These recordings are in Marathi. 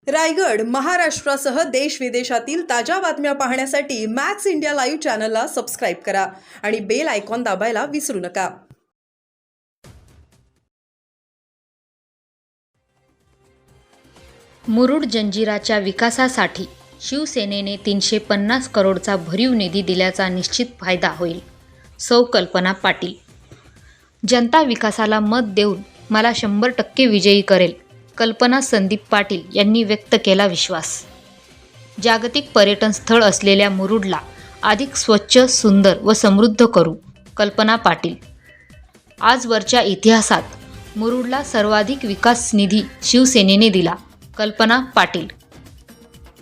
रायगड, महाराष्ट्रासह देश-विदेशातील ताज्या बातम्या पाहण्यासाठी मॅक्स इंडिया लाईव्ह चॅनलला सबस्क्राईब करा आणि बेल आयकॉन दाबायला विसरू नका. मुरुड जंजिराच्या विकासासाठी शिवसेनेने 350 करोडचा भरीव निधी दिल्याचा निश्चित फायदा होईल. सौ कल्पना पाटील. जनता विकासाला मत देऊन मला 100% विजयी करेल. कल्पना संदीप पाटील यांनी व्यक्त केला विश्वास. जागतिक पर्यटन स्थळ असलेल्या मुरुडला अधिक स्वच्छ, सुंदर व समृद्ध करू. कल्पना पाटील. आजवरच्या इतिहासात मुरुडला सर्वाधिक विकास निधी शिवसेनेने दिला. कल्पना पाटील.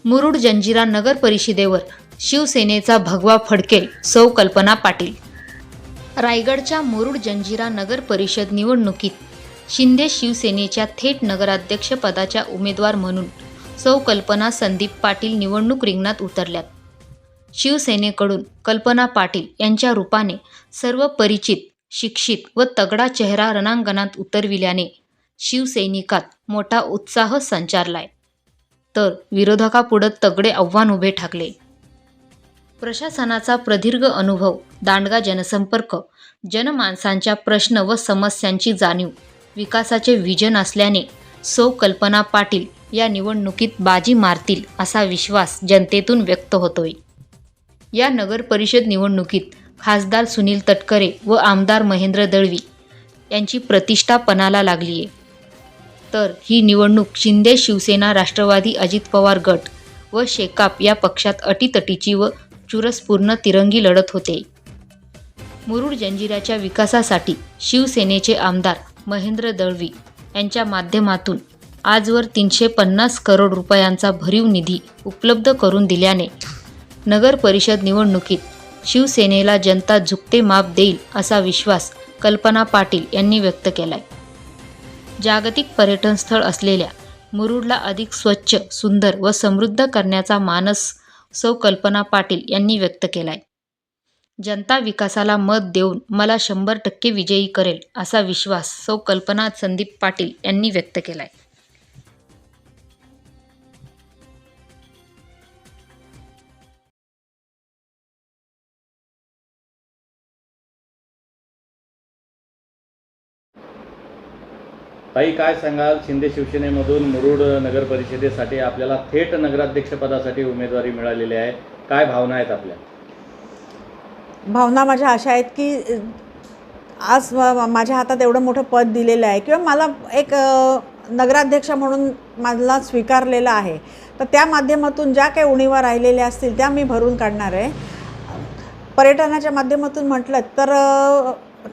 मुरुड जंजिरा नगर परिषदेवर शिवसेनेचा भगवा फडकेल. सौ कल्पना पाटील. रायगडच्या मुरुड जंजिरा नगर परिषद निवडणुकीत शिंदे शिवसेनेच्या थेट नगराध्यक्षपदाच्या उमेदवार म्हणून सौ कल्पना संदीप पाटील निवडणूक रिंगणात उतरल्यात. शिवसेनेकडून कल्पना पाटील यांच्या रूपाने सर्व परिचित, शिक्षित व तगडा चेहरा रणांगणात उतरविल्याने शिवसैनिकात मोठा उत्साह संचारलाय. तर विरोधकापुढे तगडे आव्हान उभे ठाकले. प्रशासनाचा प्रदीर्घ अनुभव, दांडगा जनसंपर्क, जनमानसांच्या प्रश्न व समस्यांची जाणीव, विकासाचे व्हिजन असल्याने सौ कल्पना पाटील या निवडणुकीत बाजी मारतील असा विश्वास जनतेतून व्यक्त होतोय. या नगर परिषद निवडणुकीत खासदार सुनील तटकरे व आमदार महेंद्र दळवी यांची प्रतिष्ठा पणाला लागलीय. तर ही निवडणूक शिंदे शिवसेना, राष्ट्रवादी, अजित पवार गट व शेकाप या पक्षात अटीतटीची व चुरसपूर्ण तिरंगी लढत होते. मुरुड जंजिराच्या विकासासाठी शिवसेनेचे आमदार महेंद्र दळवी यांच्या माध्यमातून आजवर 350 करोड रुपयांचा भरीव निधी उपलब्ध करून दिल्याने नगर परिषद निवडणुकीत शिवसेनेला जनता झुकते माप देईल असा विश्वास कल्पना पाटील यांनी व्यक्त केलाय. जागतिक पर्यटन स्थळ असलेल्या मुरुडला अधिक स्वच्छ, सुंदर व समृद्ध करण्याचा मानस सौ कल्पना पाटील यांनी व्यक्त केलाय. जनता विकासाला मत देऊन मला 100% विजयी करेल असा विश्वास सौ कल्पना संदीप पाटील यांनी व्यक्त केलाय. ताई, काय सांगाल? शिंदे शिवसेनेमधून मुरुड नगर परिषदेसाठी आपल्याला थेट नगराध्यक्षपदासाठी उमेदवारी मिळालेली आहे. काय भावना आहेत आपल्या? भावना माझ्या अशा आहेत की आज माझ्या हातात एवढं मोठं पद दिलेलं आहे किंवा मला एक नगराध्यक्ष म्हणून मला स्वीकारलेलं आहे, तर त्या माध्यमातून ज्या काही उणीवा राहिलेल्या असतील त्या मी भरून काढणार आहे. पर्यटनाच्या माध्यमातून म्हटलं तर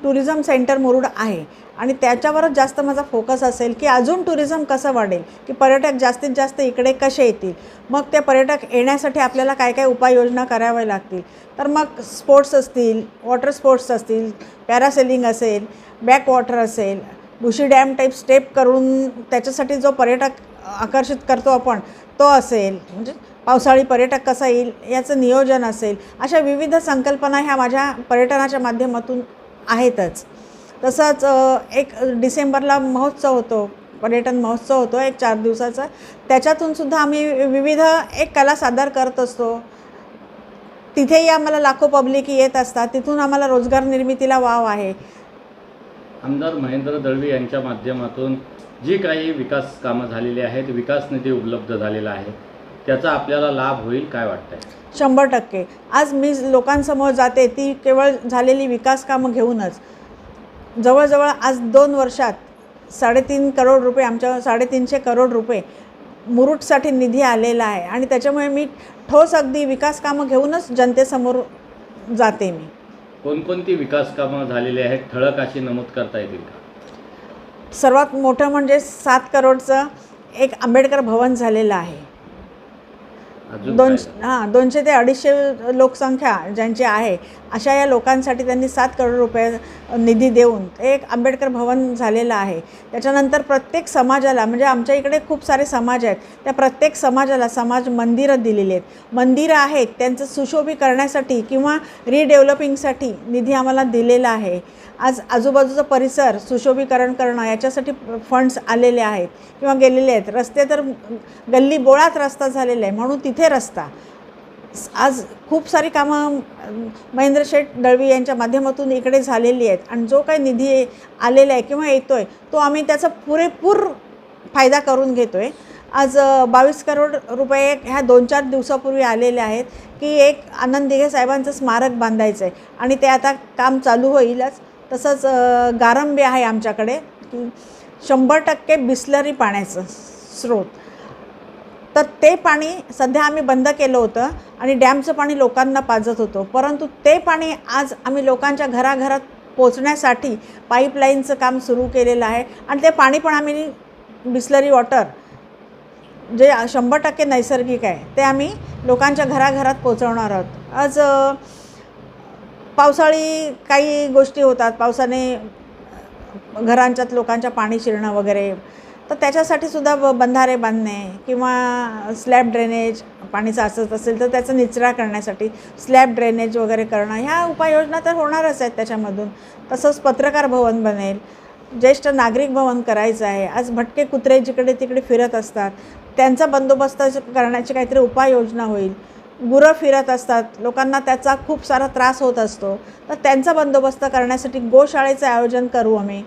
टुरिझम सेंटर मुरुड आहे आणि त्याच्यावरच जास्त माझा फोकस असेल की अजून टुरिझम कसं वाढेल, की पर्यटक जास्तीत जास्त इकडे कसे येतील, मग ते पर्यटक येण्यासाठी आपल्याला काय काय उपाययोजना कराव्या लागतील. तर मग स्पोर्ट्स असतील, वॉटर स्पोर्ट्स असतील, पॅरासेलिंग असेल, बॅक वॉटर असेल, बुशी डॅम टाईप स्टेप करून त्याच्यासाठी जो पर्यटक आकर्षित करतो आपण तो असेल, म्हणजे पावसाळी पर्यटक कसा येईल याचं नियोजन असेल. अशा विविध संकल्पना ह्या माझ्या पर्यटनाच्या माध्यमातून आहेतच. तसंच एक डिसेंबरला महोत्सव होतो, पर्यटन महोत्सव होतो एक 4 दिवसाचा. त्याच्यातूनसुद्धा आम्ही विविध एक कला सादर करत असतो. तिथेही आम्हाला लाखो पब्लिक येत असतात, तिथून आम्हाला रोजगार निर्मितीला वाव आहे. आमदार महेंद्र दळवी यांच्या माध्यमातून जी काही विकास कामं झालेली आहेत, विकास निधी उपलब्ध झालेला आहे, त्याचा आपल्याला लाभ होईल काय वाटतंय? 100%. आज मी लोकांसमोर जाते ती केवळ झालेली विकास कामं घेऊनच. जवळजवळ आज 2 वर्षात 3.5 करोड रुपये, आमच्या 350 करोड रुपये मुरुडसाठी निधी आलेला आहे आणि त्याच्यामुळे मी ठोस अगदी विकास कामं घेऊनच जनतेसमोर जाते. मी कोणकोणती विकास कामं झालेली आहेत ठळक अशी नमूद करता येतील का? सर्वात मोठं म्हणजे 7 करोडचं एक आंबेडकर भवन झालेलं आहे. अजून काय झालं? 200 ते 250 लोकसंख्या ज्यांची आहे अशा या लोकांसाठी त्यांनी 7 करोड रुपये निधी देऊन एक आंबेडकर भवन झालेलं आहे. त्याच्यानंतर प्रत्येक समाजाला, म्हणजे आमच्या इकडे खूप सारे समाज आहेत, त्या प्रत्येक समाजाला समाज मंदिरं दिलेली आहेत. मंदिरं आहेत त्यांचं सुशोभीकरणासाठी किंवा रिडेव्हलपिंगसाठी निधी आम्हाला दिलेला आहे. आज आजूबाजूचा परिसर सुशोभीकरण करणं याच्यासाठी फंड्स आलेले आहेत किंवा गेलेले आहेत. रस्ते तर गल्ली बोळात रस्ता झालेला आहे म्हणून तिथे रस्ता. आज खूप सारी कामं महेंद्र शेठ दळवी यांच्या माध्यमातून इकडे झालेली आहेत आणि जो काही निधी आलेला आहे किंवा येतो आहे तो आम्ही त्याचा पुरेपूर फायदा करून घेतो आहे. आज 22 करोड रुपये ह्या 2-4 दिवसापूर्वी आलेले आहेत की एक आनंद दिघे साहेबांचं स्मारक बांधायचं आहे आणि ते आता काम चालू होईलच. तसंच गारंबे आहे आमच्याकडे की 100% बिसलरी पाण्याचं स्रोत, तर ते पाणी सध्या आम्ही बंद केलं होतं आणि डॅमचं पाणी लोकांना पाजत होतो, परंतु ते पाणी आज आम्ही लोकांच्या घराघरात पोचण्यासाठी पाईपलाईनचं काम सुरू केलेलं आहे आणि ते पाणी पण आम्ही बिसलरी वॉटर जे 100% नैसर्गिक आहे ते आम्ही लोकांच्या घराघरात पोचवणार आहोत. आज पावसाळी काही गोष्टी होतात, पावसाने घरांच्यात लोकांच्या पाणी शिरणं वगैरे, तर त्याच्यासाठी सुद्धा बंधारे बांधणे किंवा स्लॅब ड्रेनेज, पाणी साचत असेल तर त्याचा निचरा करण्यासाठी स्लॅब ड्रेनेज वगैरे करणं, ह्या उपाययोजना तर होणारच आहेत त्याच्यामधून. तसंच पत्रकार भवन बनेल, ज्येष्ठ नागरिक भवन करायचं आहे. आज भटके कुत्रे जिकडे तिकडे फिरत असतात त्यांचा बंदोबस्त करण्याची काहीतरी उपाययोजना होईल. गुरं फिरत असतात, लोकांना त्याचा खूप सारा त्रास होत असतो, तर त्यांचा बंदोबस्त करण्यासाठी गोशाळेचं आयोजन करू आम्ही.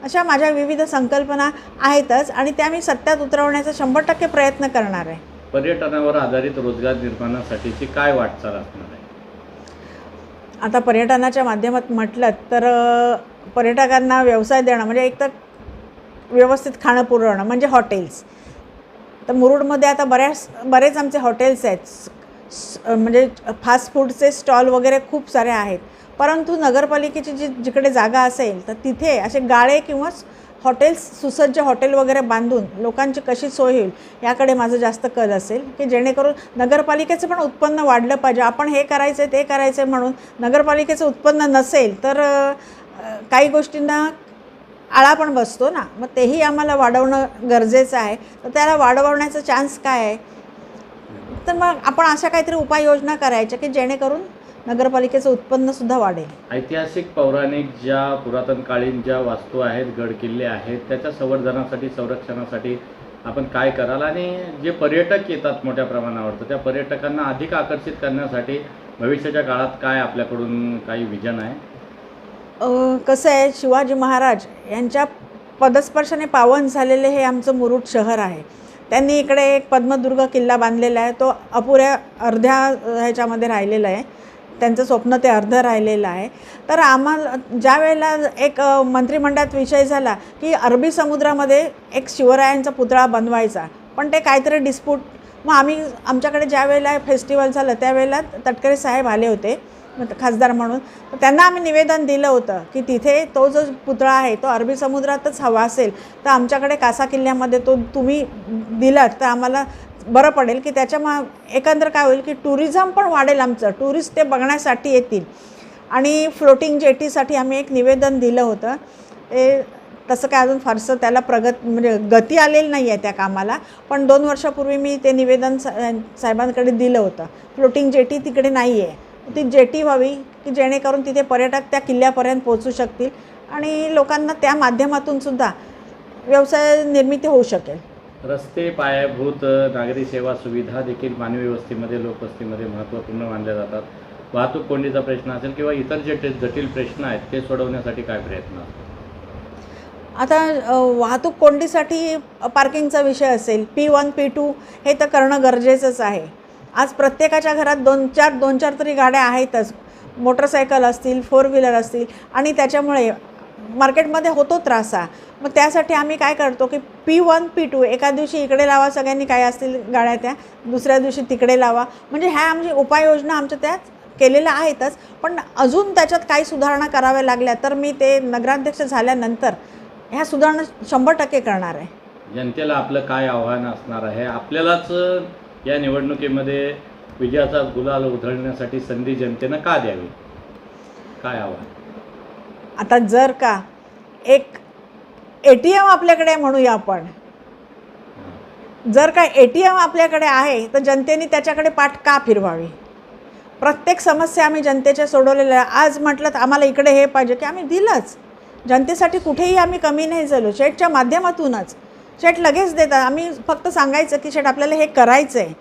अशा माझ्या विविध संकल्पना आहेतच आणि त्या मी सत्यात उतरवण्याचा 100% प्रयत्न करणार आहे. पर्यटनावर आधारित रोजगार निर्माणासाठीची काय वाटचाल असणार आहे? आता पर्यटनाच्या माध्यमात म्हटलं तर पर्यटकांना व्यवसाय देणं म्हणजे एक तर व्यवस्थित खाणं पुरवणं म्हणजे हॉटेल्स. तर मुरुडमध्ये आता बरेच आमचे हॉटेल्स आहेत, म्हणजे फास्ट फूडचे स्टॉल वगैरे खूप सारे आहेत, परंतु नगरपालिकेची जिकडे जागा असेल तर तिथे असे गाळे किंवा हॉटेल्स, सुसज्ज हॉटेल वगैरे बांधून लोकांची कशी सोय होईल याकडे माझं जास्त कल असेल की जेणेकरून नगरपालिकेचं पण उत्पन्न वाढलं पाहिजे. आपण हे करायचं आहे ते करायचं आहे म्हणून नगरपालिकेचं उत्पन्न नसेल तर काही गोष्टींना आळा पण बसतो ना, मग तेही आम्हाला वाढवणं गरजेचं आहे. तर त्याला वाढवण्याचा चान्स काय आहे, तर मग आपण अशा काहीतरी उपाययोजना करायच्या की जेणेकरून नगरपालिकेचं उत्पन्नसुद्धा वाढेल. ऐतिहासिक, पौराणिक, ज्या पुरातनकालीन ज्या वास्तू आहेत, गड किल्ले आहेत, त्याच्या संवर्धनासाठी, संरक्षणासाठी आपण काय कराल? आणि जे पर्यटक येतात मोठ्या प्रमाणावर, तर त्या पर्यटकांना अधिक आकर्षित करण्यासाठी भविष्याच्या काळात काय आपल्याकडून काही विजन आहे? कसं आहे, शिवाजी महाराज यांच्या पदस्पर्शाने पावन झालेले हे आमचं मुरुड शहर आहे. त्यांनी इकडे एक पद्मदुर्ग किल्ला बांधलेला आहे, तो अर्ध्या ह्याच्यामध्ये राहिलेला आहे, त्यांचं स्वप्न ते अर्धं राहिलेलं आहे. तर आम्हाला ज्या वेळेला एक मंत्रिमंडळात विषय झाला की अरबी समुद्रामध्ये एक शिवरायांचा पुतळा बनवायचा, पण ते काहीतरी डिस्प्यूट, मग आमच्याकडे ज्या वेळेला फेस्टिवल झालं त्यावेळेला तटकरे साहेब आले होते खासदार म्हणून, तर त्यांना आम्ही निवेदन दिलं होतं की तिथे तो जो पुतळा आहे तो अरबी समुद्रातच हवा असेल तर आमच्याकडे कासा किल्ल्यामध्ये तो तुम्ही दिलात तर आम्हाला बरं पडेल, की एकंदर काय होईल की टुरिझम पण वाढेल, आमचं टुरिस्ट ते बघण्यासाठी येतील. आणि फ्लोटिंग जेटीसाठी आम्ही एक निवेदन दिलं होतं. ते तसं काय अजून फारसं त्याला म्हणजे गती आलेली नाही आहे त्या कामाला, पण 2 वर्षापूर्वी मी ते निवेदन साहेबांकडे दिलं होतं. फ्लोटिंग जेटी तिकडे नाही आहे, ती जेटी व्हावी की जेणेकरून तिथे पर्यटक त्या किल्ल्यापर्यंत पोहोचू शकतील आणि लोकांना त्या माध्यमातून सुद्धा व्यवसाय निर्मिती होऊ शकेल. रस्ते, पायाभूत नागरी सेवा सुविधा देखील मानवी वस्तीमध्ये, लोकवस्तीमध्ये महत्त्वपूर्ण मानल्या जातात. वाहतूक कोंडीचा प्रश्न असेल किंवा इतर जे जटिल प्रश्न आहेत ते सोडवण्यासाठी काय प्रयत्न असतात? आता वाहतूक कोंडीसाठी पार्किंगचा विषय असेल, P1 P2 हे तर करणं गरजेचंच आहे. आज प्रत्येकाच्या घरात 2-4 तरी गाड्या आहेतच, मोटरसायकल असतील, 4 व्हीलर असतील, आणि त्याच्यामुळे मार्केटमध्ये होतो त्रास हा. मग त्यासाठी आम्ही काय करतो की P1 P2 एका दिवशी इकडे लावा, सगळ्यांनी काय असतील गाड्या त्या दुसऱ्या दिवशी तिकडे लावा, म्हणजे ह्या आमची उपाययोजना आमच्या त्यात केलेल्या आहेतच. पण अजून त्याच्यात काही सुधारणा कराव्या लागल्या तर मी ते नगराध्यक्ष झाल्यानंतर ह्या सुधारणा 100% करणार आहे. जनतेला आपलं काय आव्हान असणार आहे? आपल्यालाच या निवडणुकीमध्ये विजयाचा गुलाल उधळण्यासाठी संधी जनतेनं का द्यावी, काय आव्हान? आता जर का एक ATM आपल्याकडे म्हणूया आपण, जर का ATM आपल्याकडे आहे तर जनतेने त्याच्याकडे पाठ का फिरवावी? प्रत्येक समस्या आम्ही जनतेच्या सोडवलेल्या आहे. आज म्हटलं तर आम्हाला इकडे हे पाहिजे की आम्ही दिलंच जनतेसाठी, कुठेही आम्ही कमी नाही झालो. शेठच्या माध्यमातूनच शेठ लगेच देतात. आम्ही फक्त सांगायचं की शेठ आपल्याला हे करायचं आहे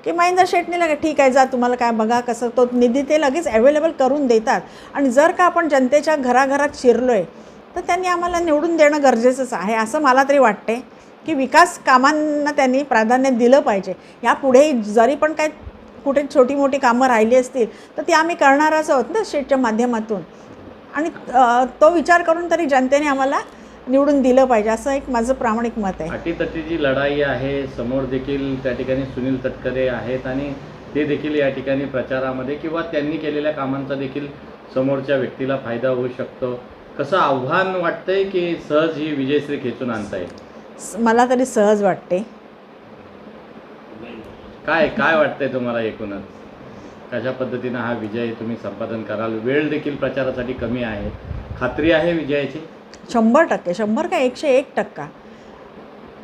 की महेंद्र शेठने लगेच ठीक आहे जा तुम्हाला काय बघा कसं, तो निधी ते लगेच अवेलेबल करून देतात. आणि जर का आपण जनतेच्या घराघरात शिरलो आहे तर त्यांनी आम्हाला निवडून देणं गरजेचंच आहे असं मला तरी वाटते की विकास कामांना त्यांनी प्राधान्य दिलं पाहिजे. यापुढेही जरी पण काय कुठे छोटी मोठी कामं राहिली असतील तर ती आम्ही करणारच आहोत ना शेठच्या माध्यमातून. आणि तो विचार करून तरी जनतेने आम्हाला निवडून दिलं पाहिजे असं एक माझं प्रामाणिक मत आहे. अटीतटीची लढाई आहे. समोर देखील त्या ठिकाणी सुनील तटकरे आहेत आणि ते देखील या ठिकाणी प्रचारामध्ये किंवा त्यांनी केलेल्या कामांचा देखील समोरच्या व्यक्तीला फायदा होऊ शकतो. कसं आव्हान वाटतंय की सहज ही विजयश्री खेचून आणता येईल? मला तरी सहज वाटते. काय वाटतंय तुम्हाला एकूणच? कशा पद्धतीनं हा विजय तुम्ही संपादन कराल? वेळ देखील प्रचारासाठी कमी आहे. खात्री आहे विजयाची? 100%, 100 का 101%.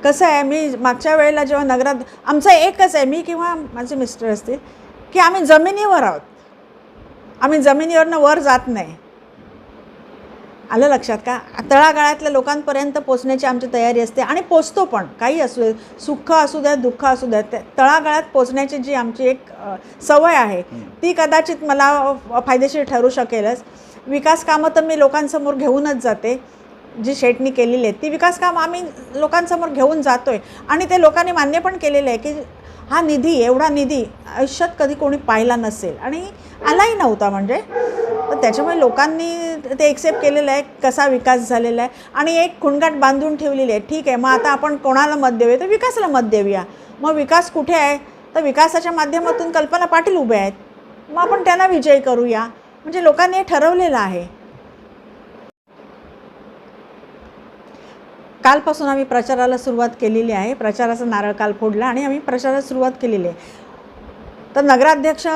कसं आहे, मी मागच्या वेळेला जेव्हा नगरात आमचं एकच आहे, मी किंवा माझे मिस्टर असतील, की आम्ही जमिनीवर आहोत. आम्ही जमिनीवरनं वर जात नाही. आलं लक्षात का? तळागाळातल्या लोकांपर्यंत पोचण्याची आमची तयारी असते आणि पोचतो पण. काही असू दे, सुख असू द्या दुःख असू द्या, तळागाळात पोचण्याची जी आमची एक सवय आहे ती कदाचित मला फायदेशीर ठरू शकेलच. विकास कामं तर मी लोकांसमोर घेऊनच जाते. जी शेठनी केलेली आहे ती विकास कामं आम्ही लोकांसमोर घेऊन जातो आहे आणि ते लोकांनी मान्य पण केलेलं आहे की हा निधी, एवढा निधी आयुष्यात कधी कोणी पाहिला नसेल आणि आलाही नव्हता. म्हणजे तर त्याच्यामुळे लोकांनी ते एक्सेप्ट केलेलं आहे कसा विकास झालेला आहे आणि एक खुणगाट बांधून ठेवलेली आहे. ठीक आहे, मग आता आपण कोणाला मत देऊया? तर विकासाला मत देऊया. मग विकास कुठे आहे? तर विकासाच्या माध्यमातून कल्पना पाटील उभे आहेत, मग आपण त्यांना विजयी करूया. म्हणजे लोकांनी हे ठरवलेलं आहे. कालपासून आम्ही प्रचाराला सुरुवात केलेली आहे. प्रचाराचा नारळ काल फोडला आणि आम्ही प्रचाराला सुरुवात केलेली आहे. तर नगराध्यक्ष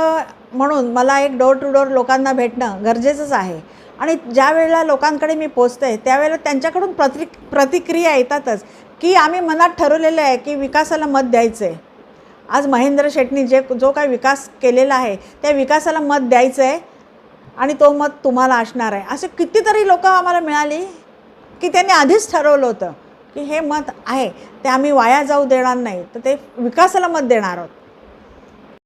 म्हणून मला एक डोर टू डोर लोकांना भेटणं गरजेचंच आहे आणि ज्या वेळेला लोकांकडे मी पोचते त्यावेळेला त्यांच्याकडून प्रतिक्रिया येतातच की आम्ही मनात ठरवलेलं आहे की विकासाला मत द्यायचं आहे. आज महेंद्र शेठनी जो काही विकास केलेला आहे त्या विकासाला मत द्यायचं आहे आणि तो मत तुम्हाला असणार आहे. असे कितीतरी लोक आम्हाला मिळाली की त्यांनी आधीच ठरवलं होतं की हे मत आहे ते आम्ही वाया जाऊ देणार नाही, तर ते विकासाला मत देणार आहोत.